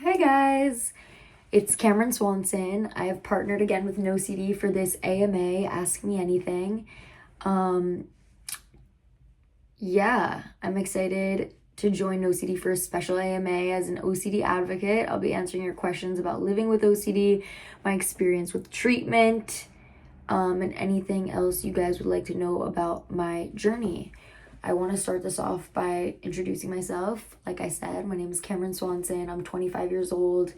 Hi guys, it's Camaryn Swanson. I have partnered again with NOCD for this AMA, Ask Me Anything. Um, I'm excited to join NOCD for a special AMA as an OCD advocate. I'll be answering your questions about living with OCD, my experience with treatment, and anything else you guys would like to know about my journey. I want to start this off by introducing myself. Like I said, my name is Camaryn Swanson. I'm 25 years old.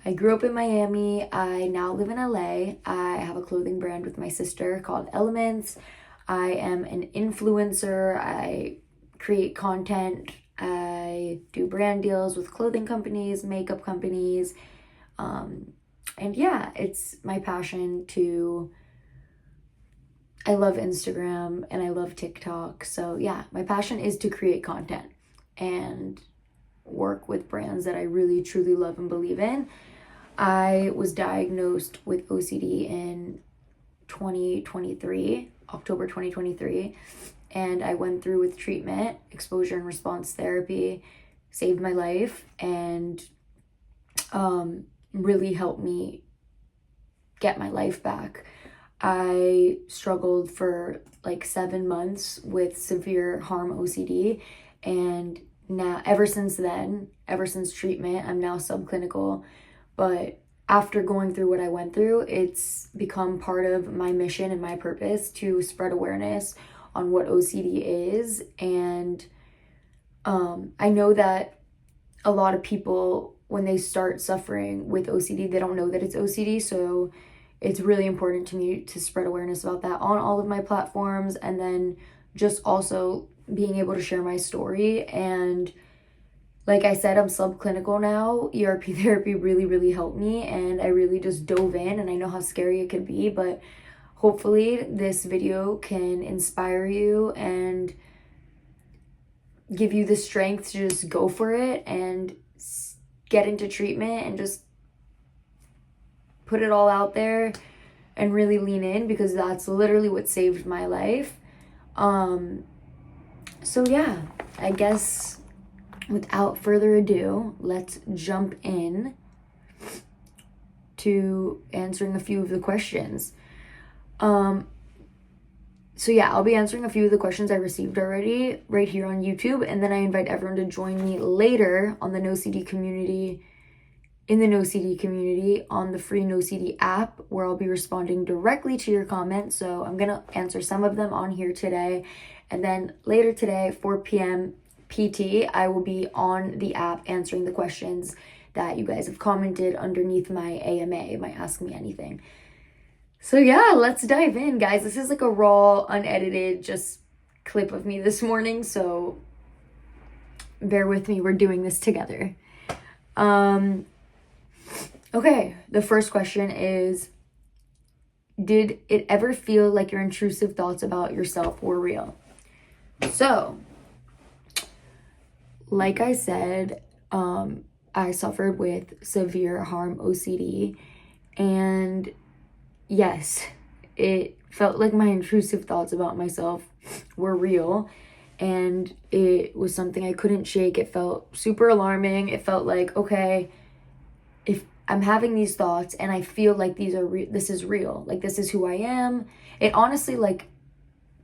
I grew up in Miami. I now live in LA. I have a clothing brand with my sister called Elements. I am an influencer. I create content. I do brand deals with clothing companies, makeup companies. It's my passion to I love Instagram and I love TikTok. So yeah, my passion is to create content and work with brands that I really truly love and believe in. I was diagnosed with OCD in 2023, October 2023, and I went through with treatment, exposure and response therapy, saved my life, and really helped me get my life back. I struggled for like 7 months with severe harm OCD, and now ever since treatment, I'm now subclinical. But after going through what I went through, it's become part of my mission and my purpose to spread awareness on what OCD is. And I know that a lot of people, when they start suffering with OCD, they don't know that it's OCD. So it's really important to me to spread awareness about that on all of my platforms, and then just also being able to share my story. And like I said, I'm subclinical now. ERP therapy really, really helped me, and I really just dove in, and I know how scary it could be, but hopefully this video can inspire you and give you the strength to just go for it and get into treatment and just put it all out there and really lean in, because that's literally what saved my life. I guess without further ado, let's jump in to answering a few of the questions. I'll be answering a few of the questions I received already right here on YouTube, and then I invite everyone to join me later on the NoCD community, in the NoCD community on the free NoCD app, where I'll be responding directly to your comments. So I'm going to answer some of them on here today. And then later today, 4 p.m. PT, I will be on the app answering the questions that you guys have commented underneath my AMA, my Ask Me Anything. So yeah, let's dive in, guys. This is like a raw, unedited, just clip of me this morning. So bear with me. We're doing this together. Okay, the first question is, did it ever feel like your intrusive thoughts about yourself were real? So, like I said, I suffered with severe harm OCD, and yes, it felt like my intrusive thoughts about myself were real, and it was something I couldn't shake. It felt super alarming. It felt like, okay, if I'm having these thoughts and I feel like this is real, like this is who I am. It honestly like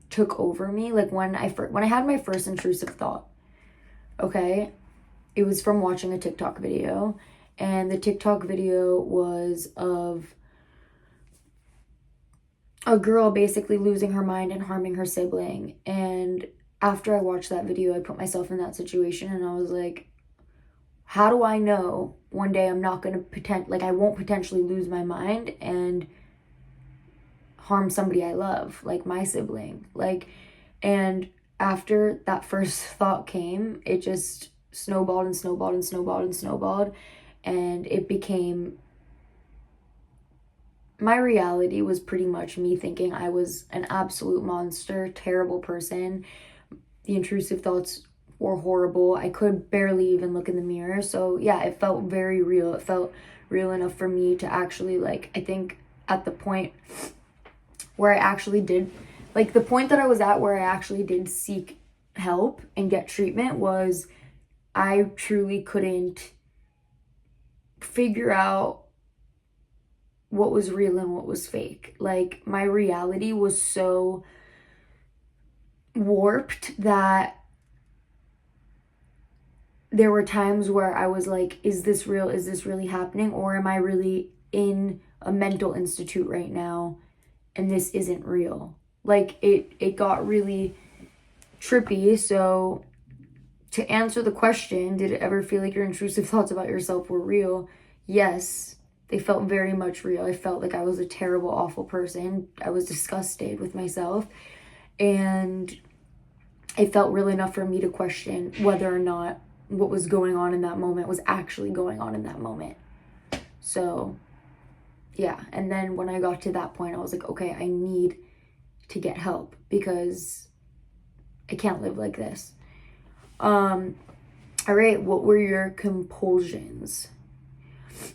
took over me. Like when I had my first intrusive thought, okay, it was from watching a TikTok video, and the TikTok video was of a girl basically losing her mind and harming her sibling. And after I watched that video, I put myself in that situation, and I was like, how do I know one day I'm not going to I won't potentially lose my mind and harm somebody I love, like my sibling. And after that first thought came, it just snowballed and snowballed and snowballed and snowballed. And it became, my reality was pretty much me thinking I was an absolute monster, terrible person. The intrusive thoughts were horrible. I could barely even look in the mirror. So yeah, it felt very real. It felt real enough for me to actually, like, I think at the point where I actually did, like the point that I was at where I actually did seek help and get treatment, was I truly couldn't figure out what was real and what was fake. Like, my reality was so warped that there were times where I was like, is this real? Is this really happening? Or am I really in a mental institute right now and this isn't real? Like, it got really trippy. So to answer the question, did it ever feel like your intrusive thoughts about yourself were real? Yes, they felt very much real. I felt like I was a terrible, awful person. I was disgusted with myself. And it felt real enough for me to question whether or not what was going on in that moment was actually going on in that moment. So, yeah. And then when I got to that point, I was like, okay, I need to get help because I can't live like this. All right, what were your compulsions?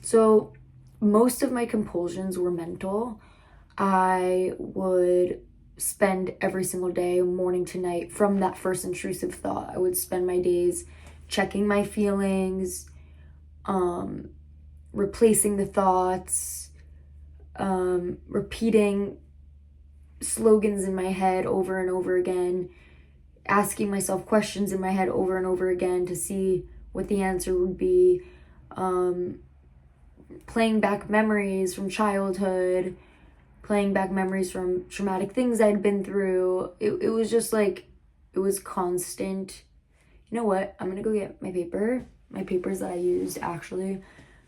So most of my compulsions were mental. I would spend every single day, morning to night, from that first intrusive thought, I would spend my days checking my feelings, replacing the thoughts, repeating slogans in my head over and over again, asking myself questions in my head over and over again to see what the answer would be, playing back memories from childhood, playing back memories from traumatic things I'd been through. It was just like, it was constant. You know what? I'm gonna go get my papers that I used actually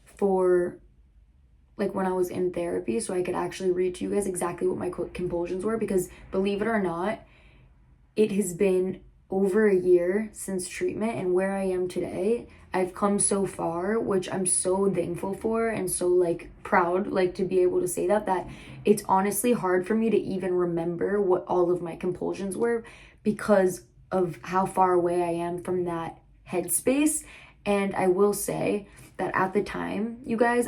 for like when I was in therapy, so I could actually read to you guys exactly what my compulsions were, because believe it or not, it has been over a year since treatment, and where I am today, I've come so far, which I'm so thankful for and so like proud like to be able to say that it's honestly hard for me to even remember what all of my compulsions were because of how far away I am from that headspace. And I will say that at the time, you guys,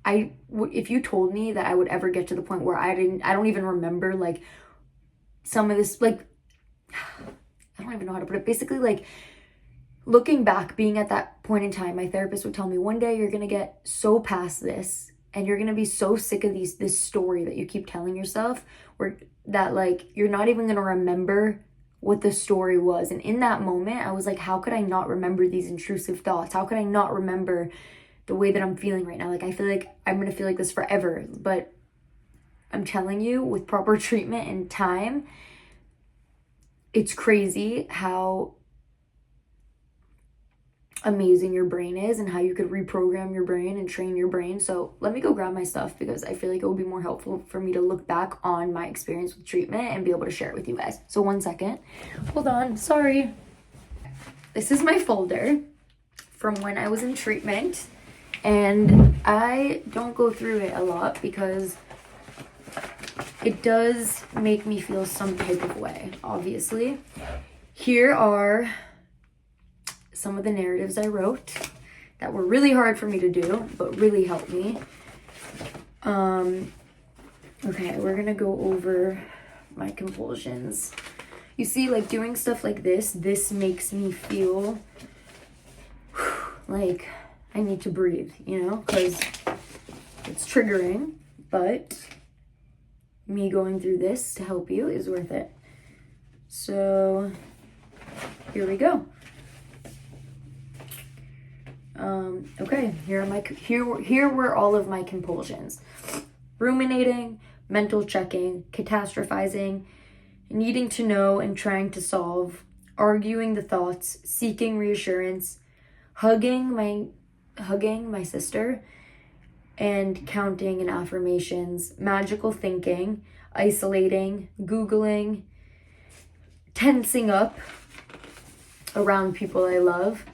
if you told me that I would ever get to the point where I don't even remember like some of this, like, I don't even know how to put it. Basically, like, looking back, being at that point in time, my therapist would tell me, one day you're gonna get so past this and you're gonna be so sick of this story that you keep telling yourself, where that like you're not even gonna remember what the story was. And in that moment, I was like, how could I not remember these intrusive thoughts? How could I not remember the way that I'm feeling right now? Like, I feel like I'm gonna feel like this forever. But I'm telling you, with proper treatment and time, it's crazy how amazing your brain is and how you could reprogram your brain and train your brain. So let me go grab my stuff because I feel like it will be more helpful for me to look back on my experience with treatment and be able to share it with you guys. So 1 second. Hold on. Sorry. This is my folder from when I was in treatment, and I don't go through it a lot because it does make me feel some type of way, obviously. Here are some of the narratives I wrote that were really hard for me to do, but really helped me. Okay, we're gonna go over my compulsions. You see, like, doing stuff like this makes me feel like I need to breathe, you know, because it's triggering, but me going through this to help you is worth it. So here we go. Okay, here were all of my compulsions: ruminating, mental checking, catastrophizing, needing to know and trying to solve, arguing the thoughts, seeking reassurance, hugging my sister, and counting in affirmations, magical thinking, isolating, Googling, tensing up around people I love.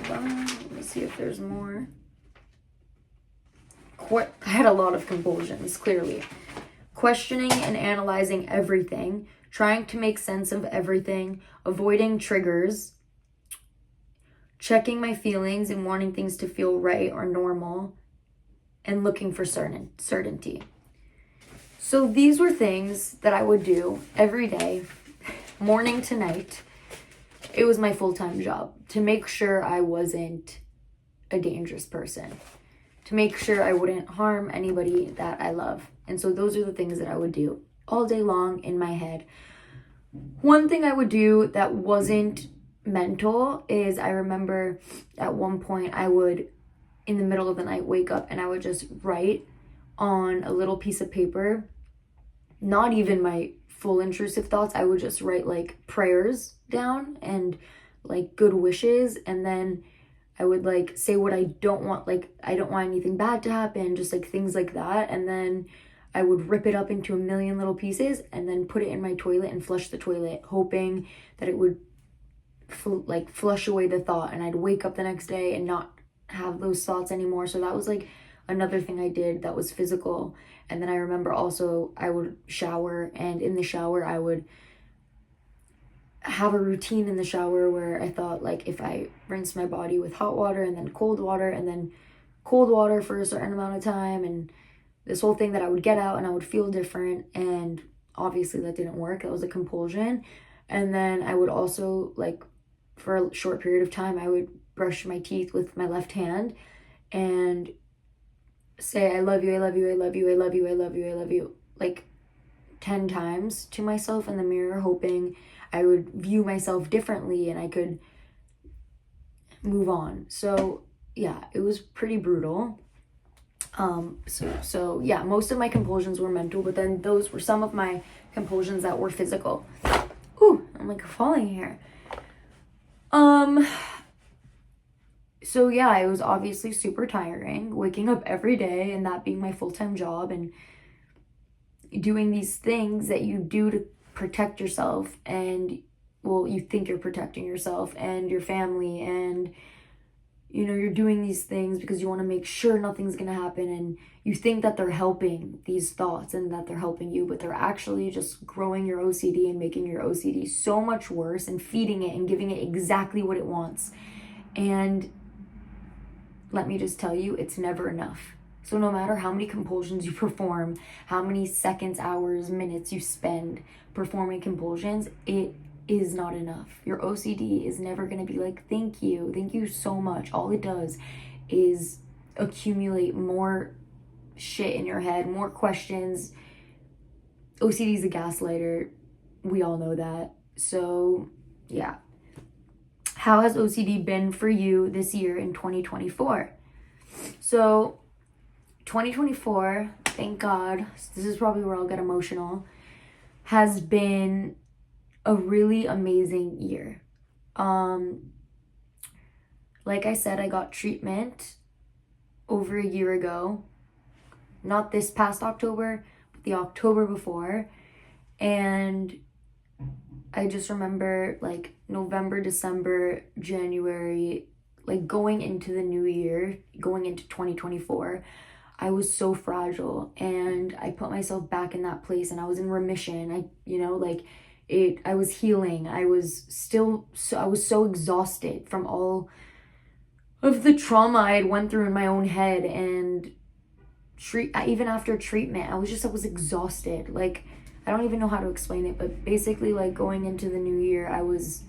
Let me see if there's more. I had a lot of compulsions, clearly. Questioning and analyzing everything, trying to make sense of everything, avoiding triggers, checking my feelings and wanting things to feel right or normal, and looking for certainty. So these were things that I would do every day, morning to night, it was my full-time job to make sure I wasn't a dangerous person, to make sure I wouldn't harm anybody that I love. And so those are the things that I would do all day long in my head. One thing I would do that wasn't mental is, I remember at one point I would, in the middle of the night, wake up and I would just write on a little piece of paper, not even my full intrusive thoughts. I would just write like prayers down and like good wishes, and then I would like say what I don't want, like I don't want anything bad to happen, just like things like that. And then I would rip it up into a million little pieces and then put it in my toilet and flush the toilet, hoping that it would like flush away the thought, and I'd wake up the next day and not have those thoughts anymore. So that was like another thing I did that was physical. And then I remember also I would shower, and in the shower I would have a routine in the shower where I thought, like, if I rinse my body with hot water and then cold water for a certain amount of time, and this whole thing, that I would get out and I would feel different. And obviously that didn't work. That was a compulsion. And then I would also, like, for a short period of time, I would brush my teeth with my left hand and say, I love you, I love you, I love you, I love you, I love you, I love you, like 10 times to myself in the mirror, hoping I would view myself differently and I could move on. So yeah, it was pretty brutal. So yeah, most of my compulsions were mental, but then those were some of my compulsions that were physical. Ooh, I'm like falling here. So yeah, it was obviously super tiring, waking up every day and that being my full-time job and doing these things that you do to protect yourself, and well, you think you're protecting yourself and your family, and you know, you're doing these things because you want to make sure nothing's going to happen, and you think that they're helping these thoughts and that they're helping you, but they're actually just growing your OCD and making your OCD so much worse and feeding it and giving it exactly what it wants. And let me just tell you, it's never enough. So no matter how many compulsions you perform, how many seconds, hours, minutes you spend performing compulsions, it is not enough. Your OCD is never going to be like, thank you so much. All it does is accumulate more shit in your head, more questions. OCD is a gaslighter. We all know that. So yeah. How has OCD been for you this year in 2024? So 2024, thank God, this is probably where I'll get emotional, has been a really amazing year. Like I said, I got treatment over a year ago. Not this past October, but the October before. And I just remember like November, December, January, like going into the new year, going into 2024, I was so fragile, and I put myself back in that place, and I was in remission. I was healing. I was so exhausted from all of the trauma I had went through in my own head, and even after treatment, I was exhausted. Like, I don't even know how to explain it, but basically, like, going into the new year, I was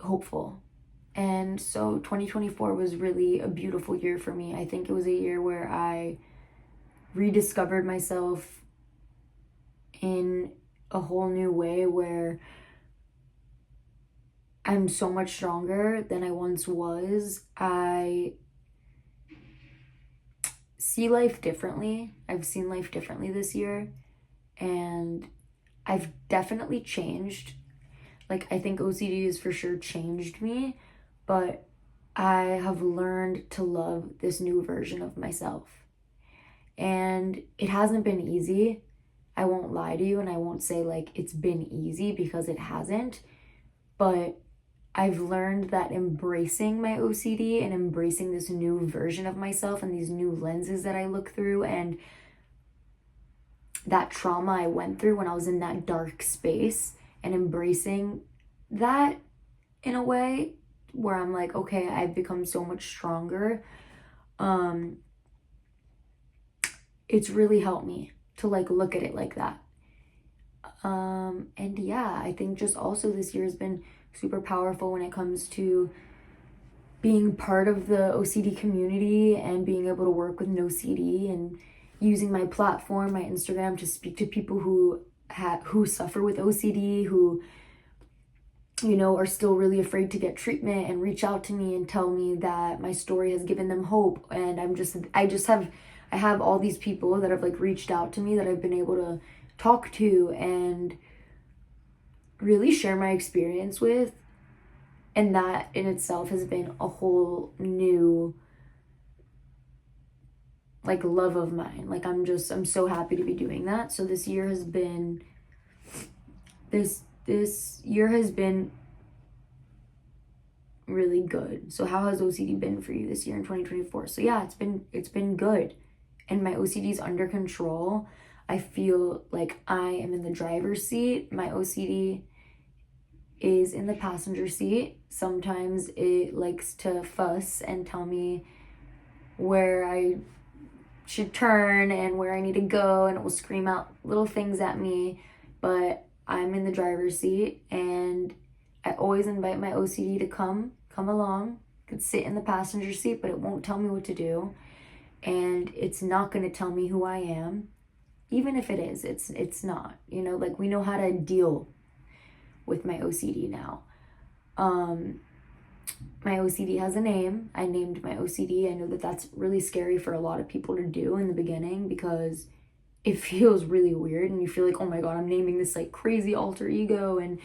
hopeful. And so 2024 was really a beautiful year for me. I think it was a year where I rediscovered myself in a whole new way, where I'm so much stronger than I once was. I see life differently. I've seen life differently this year, and I've definitely changed. Like, I think OCD has for sure changed me, but I have learned to love this new version of myself. And it hasn't been easy. I won't lie to you, and I won't say like it's been easy, because it hasn't. But I've learned that embracing my OCD and embracing this new version of myself and these new lenses that I look through, and that trauma I went through when I was in that dark space, and embracing that in a way where I'm like, okay, I've become so much stronger. It's really helped me to like look at it like that. And yeah, I think just also this year has been super powerful when it comes to being part of the OCD community and being able to work with NOCD and using my platform, my Instagram, to speak to people who suffer with OCD, who, you know, are still really afraid to get treatment and reach out to me and tell me that my story has given them hope. And I have all these people that have like reached out to me that I've been able to talk to and really share my experience with. And that in itself has been a whole new like love of mine. Like I'm so happy to be doing that. So this year has been really good. So how has OCD been for you this year in 2024? So yeah, it's been good. And my OCD is under control. I feel like I am in the driver's seat. My OCD is in the passenger seat. Sometimes it likes to fuss and tell me where I should turn and where I need to go, and it will scream out little things at me, but I'm in the driver's seat, and I always invite my OCD to come along. It could sit in the passenger seat, but it won't tell me what to do, and it's not going to tell me who I am. Even if it is, it's not, you know, like we know how to deal with my OCD now. My OCD has a name. I named my OCD. I know that that's really scary for a lot of people to do in the beginning because it feels really weird and you feel like, oh my God, I'm naming this like crazy alter ego, and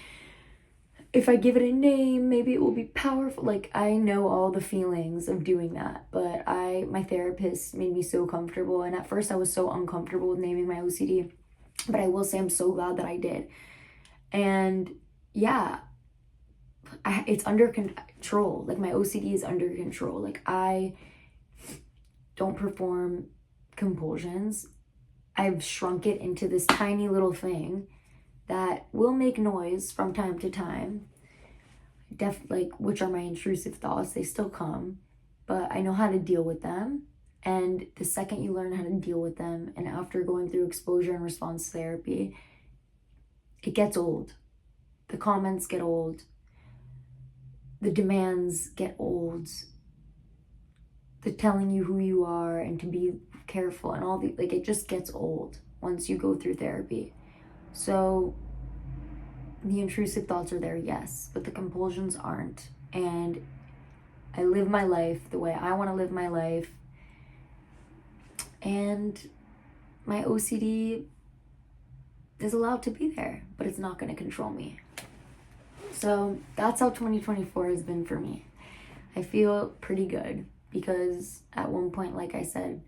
if I give it a name, maybe it will be powerful. Like I know all the feelings of doing that, but my therapist made me so comfortable, and at first I was so uncomfortable with naming my OCD, but I will say I'm so glad that I did. And yeah, it's under control. Like my OCD is under control. Like I don't perform compulsions. I've shrunk it into this tiny little thing that will make noise from time to time. Which are my intrusive thoughts. They still come, but I know how to deal with them. And the second you learn how to deal with them, and after going through exposure and response therapy, it gets old. The comments get old. The demands get old. The telling you who you are and to be careful and all the, like, it just gets old once you go through therapy. So the intrusive thoughts are there, yes, but the compulsions aren't. And I live my life the way I want to live my life. And my OCD is allowed to be there, but it's not going to control me. So that's how 2024 has been for me. I feel pretty good because at one point, like I said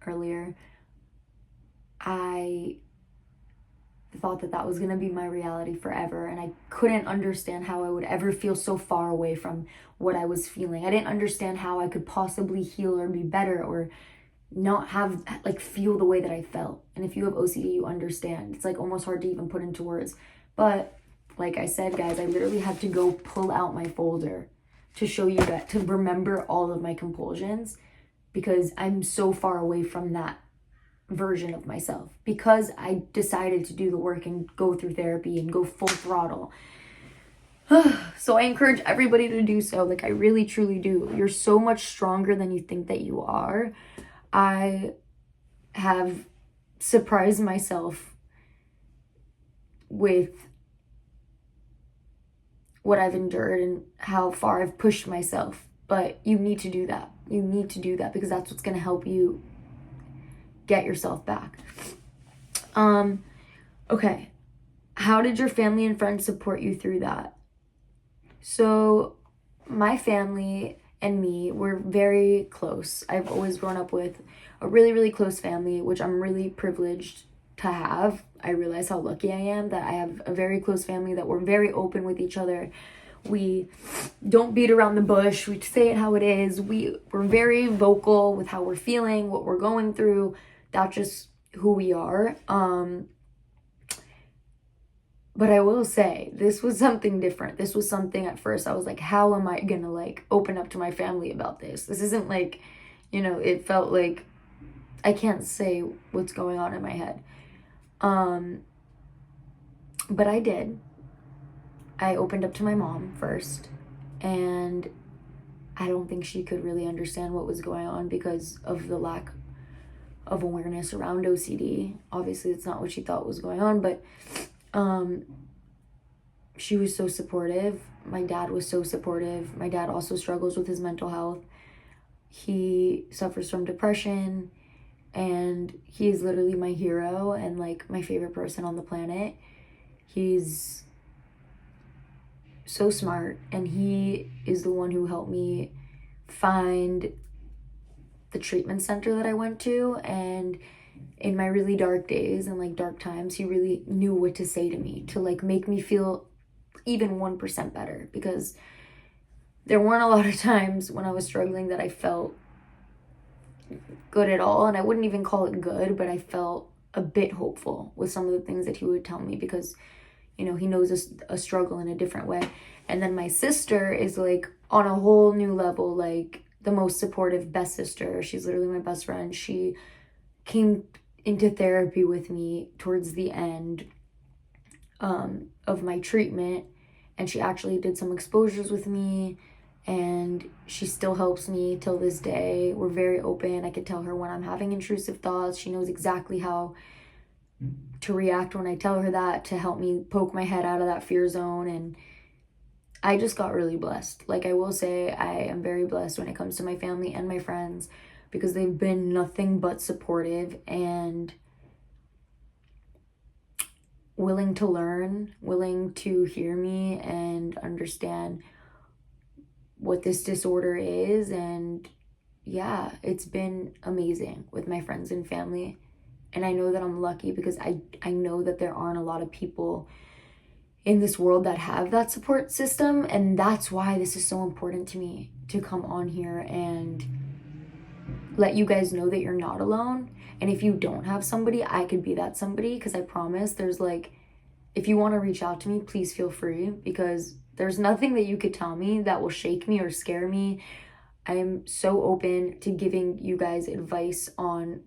earlier, I thought that was going to be my reality forever, and I couldn't understand how I would ever feel so far away from what I was feeling. I didn't understand how I could possibly heal or be better or not have, like, feel the way that I felt. And if you have OCD, you understand. It's like almost hard to even put into words. But like I said, guys, I literally had to go pull out my folder to show you that, to remember all of my compulsions, because I'm so far away from that version of myself, because I decided to do the work and go through therapy and go full throttle. So I encourage everybody to do so. Like, I really truly do. You're so much stronger than you think that you are. I have surprised myself with what I've endured and how far I've pushed myself. But you need to do that. You need to do that because that's what's going to help you get yourself back. Okay. How did your family and friends support you through that? So my family and me, we're very close. I've always grown up with a really, really close family, which I'm really privileged to have. I realize how lucky I am that I have a very close family, that we're very open with each other. We don't beat around the bush. We say it how it is. We're very vocal with how we're feeling, what we're going through. That's just who we are. But I will say, this was something different. This was something at first I was like, how am I gonna like open up to my family about this? This isn't like, you know, it felt like I can't say what's going on in my head. But I did. I opened up to my mom first, and I don't think she could really understand what was going on because of the lack of awareness around OCD. Obviously, it's not what she thought was going on, but she was so supportive. My dad was so supportive. My dad also struggles with his mental health. He suffers from depression, and he is literally my hero and like my favorite person on the planet. He's so smart, and he is the one who helped me find the treatment center that I went to. And in my really dark days and like dark times, he really knew what to say to me to like make me feel even 1% better, because there weren't a lot of times when I was struggling that I felt good at all. And I wouldn't even call it good, but I felt a bit hopeful with some of the things that he would tell me, because you know, he knows a struggle in a different way. And then my sister is like on a whole new level, like the most supportive, best sister. She's literally my best friend. She came into therapy with me towards the end of my treatment, and she actually did some exposures with me, and she still helps me till this day. We're very open. I could tell her when I'm having intrusive thoughts. She knows exactly how to react when I tell her that, to help me poke my head out of that fear zone. And I just got really blessed. Like, I will say I am very blessed when it comes to my family and my friends, because they've been nothing but supportive and willing to learn, willing to hear me and understand what this disorder is. And yeah, it's been amazing with my friends and family. And I know that I'm lucky, because I know that there aren't a lot of people in this world that have that support system. And that's why this is so important to me, to come on here and let you guys know that you're not alone. And if you don't have somebody, I could be that somebody, because I promise there's like, if you want to reach out to me, please feel free, because there's nothing that you could tell me that will shake me or scare me. I am so open to giving you guys advice on,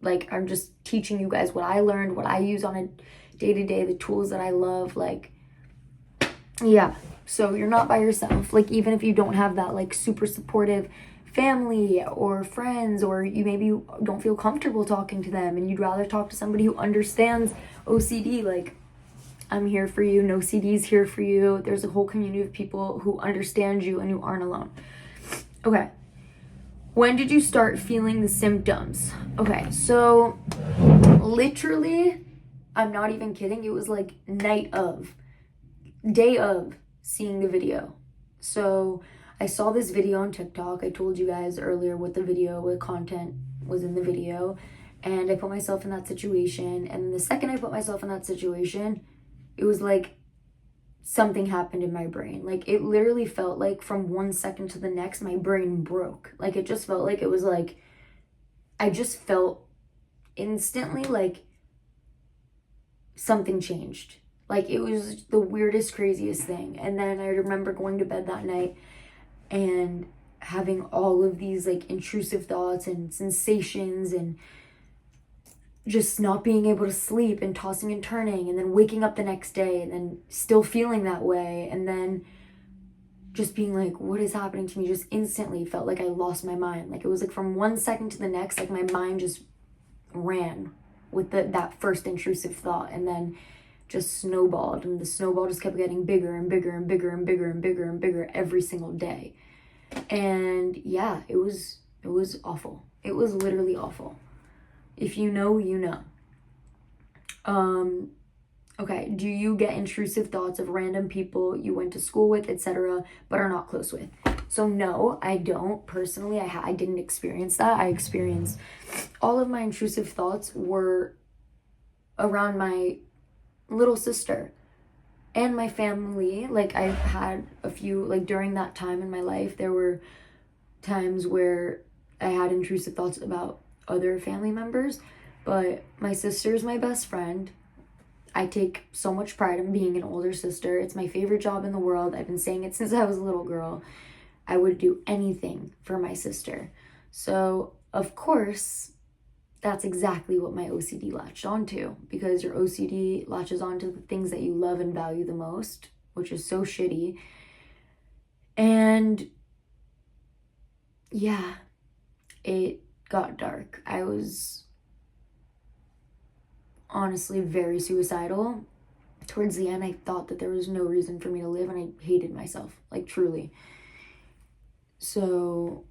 like, I'm just teaching you guys what I learned, what I use on a day-to-day, the tools that I love. Like, yeah, so you're not by yourself. Like, even if you don't have that like super supportive family or friends, or you maybe don't feel comfortable talking to them and you'd rather talk to somebody who understands OCD, like, I'm here for you. NOCD's here for you. There's a whole community of people who understand you and you aren't alone. Okay. When did you start feeling the symptoms? Okay, so literally, I'm not even kidding. It was like day of seeing the video. So I saw this video on TikTok. I told you guys earlier what content was in the video. And I put myself in that situation. And the second I put myself in that situation, it was like something happened in my brain. Like, it literally felt like from 1 second to the next, my brain broke. Like, it just felt like it was like, I just felt instantly like something changed. Like, it was the weirdest, craziest thing. And then I remember going to bed that night and having all of these like intrusive thoughts and sensations, and just not being able to sleep and tossing and turning, and then waking up the next day and then still feeling that way, and then just being like, what is happening to me? Just instantly felt like I lost my mind. Like, it was like from 1 second to the next, like my mind just ran with that first intrusive thought, and then just snowballed, and the snowball just kept getting bigger and bigger and bigger and bigger and bigger and bigger every single day. And yeah, it was awful. It was literally awful. If you know, you know. Okay, do you get intrusive thoughts of random people you went to school with, etc., but are not close with? So no, I don't. Personally, I didn't experience that. I experienced all of my intrusive thoughts were around my little sister and my family. Like, I've had a few, like, during that time in my life, there were times where I had intrusive thoughts about other family members, but my sister's my best friend. I take so much pride in being an older sister. It's my favorite job in the world. I've been saying it since I was a little girl. I would do anything for my sister. So, of course, that's exactly what my OCD latched onto, because your OCD latches onto the things that you love and value the most, which is so shitty. And yeah, it got dark. I was honestly very suicidal. Towards the end, I thought that there was no reason for me to live, and I hated myself, like truly. So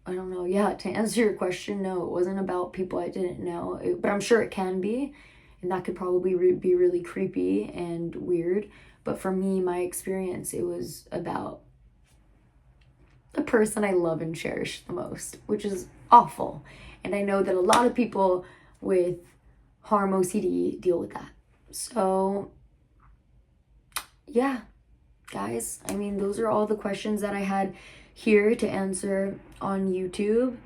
I don't know. Yeah, to answer your question, no, it wasn't about people I didn't know, but I'm sure it can be, and that could probably be really creepy and weird. But for me, my experience, it was about the person I love and cherish the most, which is awful. And I know that a lot of people with harm OCD deal with that. So yeah, guys, I mean, those are all the questions that I had here to answer on YouTube.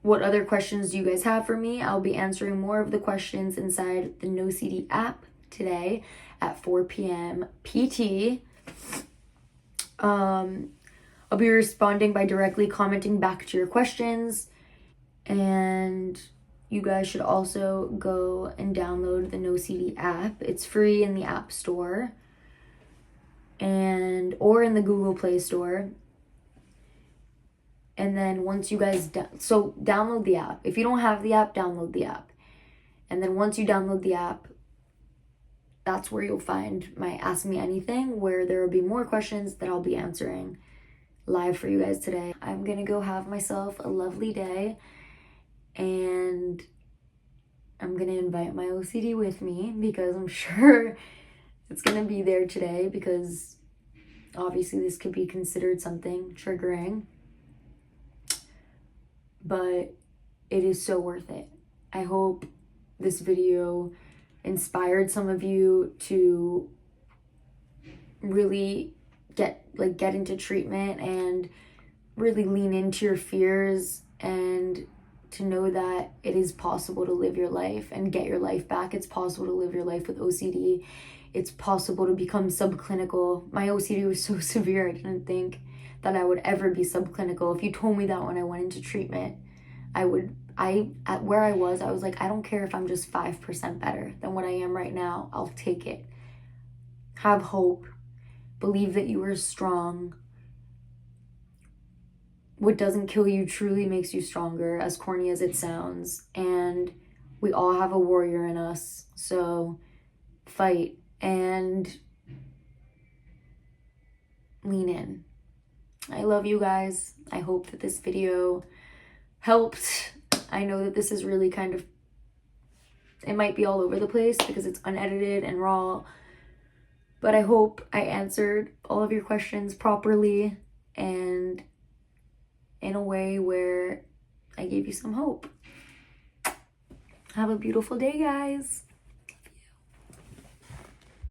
What other questions do you guys have for me? I'll be answering more of the questions inside the NOCD app today at 4 p.m. PT. I'll be responding by directly commenting back to your questions. And you guys should also go and download the NOCD app. It's free in the App Store or in the Google Play Store. And then once you guys download the app. If you don't have the app, download the app. And then once you download the app, that's where you'll find my Ask Me Anything, where there will be more questions that I'll be answering live for you guys today. I'm gonna go have myself a lovely day, and I'm gonna invite my OCD with me, because I'm sure it's gonna be there today, because obviously this could be considered something triggering, but it is so worth it. I hope this video inspired some of you to really get into treatment and really lean into your fears, and to know that it is possible to live your life and get your life back. It's possible to live your life with OCD. It's possible to become subclinical. My OCD was so severe, I didn't think that I would ever be subclinical. If you told me that when I went into treatment, at where I was like, I don't care if I'm just 5% better than what I am right now. I'll take it. Have hope. Believe that you are strong. What doesn't kill you truly makes you stronger, as corny as it sounds. And we all have a warrior in us. So fight and lean in. I love you guys. I hope that this video helped. I know that this is really it might be all over the place because it's unedited and raw, but I hope I answered all of your questions properly and in a way where I gave you some hope. Have a beautiful day, guys.